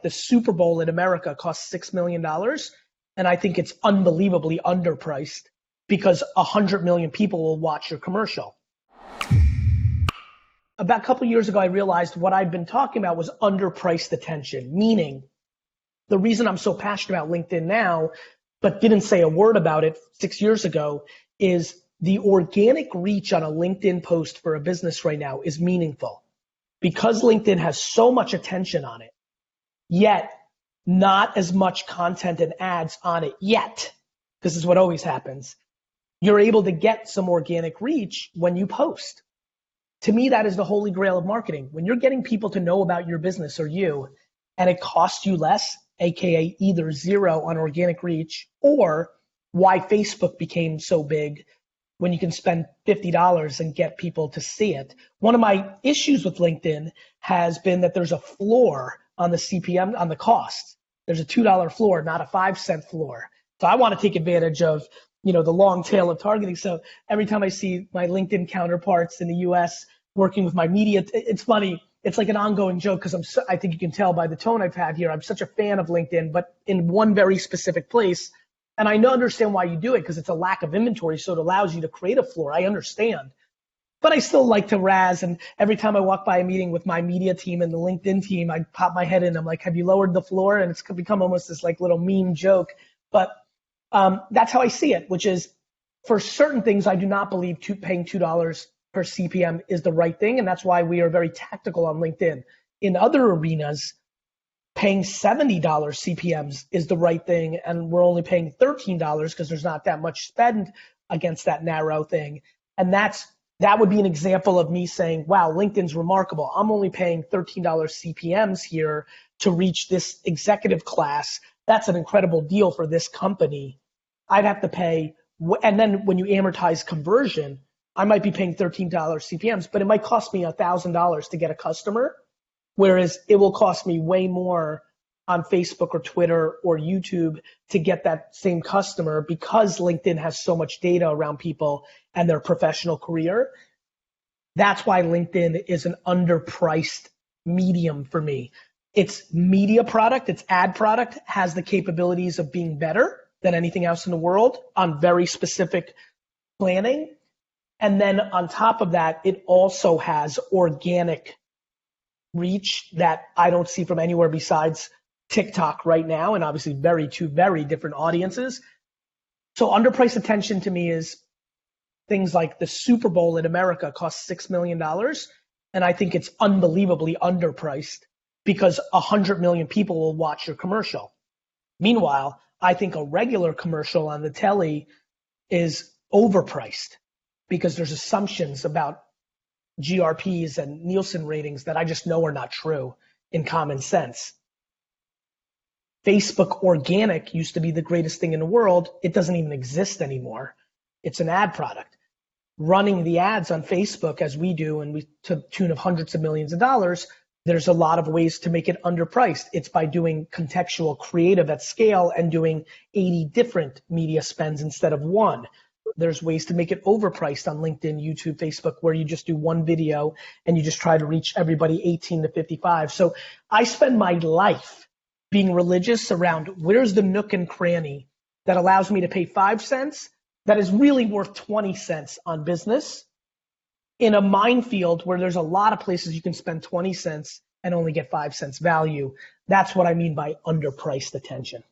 the Super Bowl in America costs $6 million. And I think it's unbelievably underpriced because 100 million people will watch your commercial. About a couple years ago, I realized what I'd been talking about was underpriced attention, meaning the reason I'm so passionate about LinkedIn now, but didn't say a word about it 6 years ago, is the organic reach on a LinkedIn post for a business right now is meaningful because LinkedIn has so much attention on it, yet not as much content and ads on it yet. This is what always happens. You're able to get some organic reach when you post. To me, that is the holy grail of marketing. When you're getting people to know about your business or you, and it costs you less, AKA either zero on organic reach, or why Facebook became so big when you can spend $50 and get people to see it. One of my issues with LinkedIn has been that there's a floor on the CPM, on the cost. There's a $2 floor, not a 5-cent floor. So I want to take advantage of, the long tail of targeting. So every time I see my LinkedIn counterparts in the US working with my media, it's funny. It's like an ongoing joke because I think you can tell by the tone I've had here. I'm such a fan of LinkedIn, but in one very specific place. And I understand why you do it because it's a lack of inventory. So it allows you to create a floor. I understand. But I still like to razz. And every time I walk by a meeting with my media team and the LinkedIn team, I pop my head in. I'm like, have you lowered the floor? And it's become almost this like little meme joke. But that's how I see it, which is for certain things, I do not believe paying $2 per CPM is the right thing. And that's why we are very tactical on LinkedIn. In other arenas, paying $70 CPMs is the right thing. And we're only paying $13 because there's not that much spend against that narrow thing. And that would be an example of me saying, wow, LinkedIn's remarkable. I'm only paying $13 CPMs here to reach this executive class. That's an incredible deal for this company. I'd have to pay, and then when you amortize conversion, I might be paying $13 CPMs, but it might cost me $1,000 to get a customer, whereas it will cost me way more on Facebook or Twitter or YouTube to get that same customer because LinkedIn has so much data around people and their professional career. That's why LinkedIn is an underpriced medium for me. Its media product, its ad product has the capabilities of being better than anything else in the world on very specific planning. And then on top of that, it also has organic reach that I don't see from anywhere besides TikTok right now, and obviously two very different audiences. So underpriced attention to me is things like the Super Bowl in America costs $6 million, and I think it's unbelievably underpriced because 100 million people will watch your commercial. Meanwhile, I think a regular commercial on the telly is overpriced because there's assumptions about GRPs and Nielsen ratings that I just know are not true in common sense. Facebook organic used to be the greatest thing in the world. It doesn't even exist anymore. It's an ad product. Running the ads on Facebook as we do, and we to the tune of hundreds of millions of dollars, there's a lot of ways to make it underpriced. It's by doing contextual creative at scale and doing 80 different media spends instead of one. There's ways to make it overpriced on LinkedIn, YouTube, Facebook, where you just do one video and you just try to reach everybody 18 to 55. So I spend my life being religious around where's the nook and cranny that allows me to pay 5 cents that is really worth 20 cents on business in a minefield where there's a lot of places you can spend 20 cents and only get 5 cents value. That's what I mean by underpriced attention.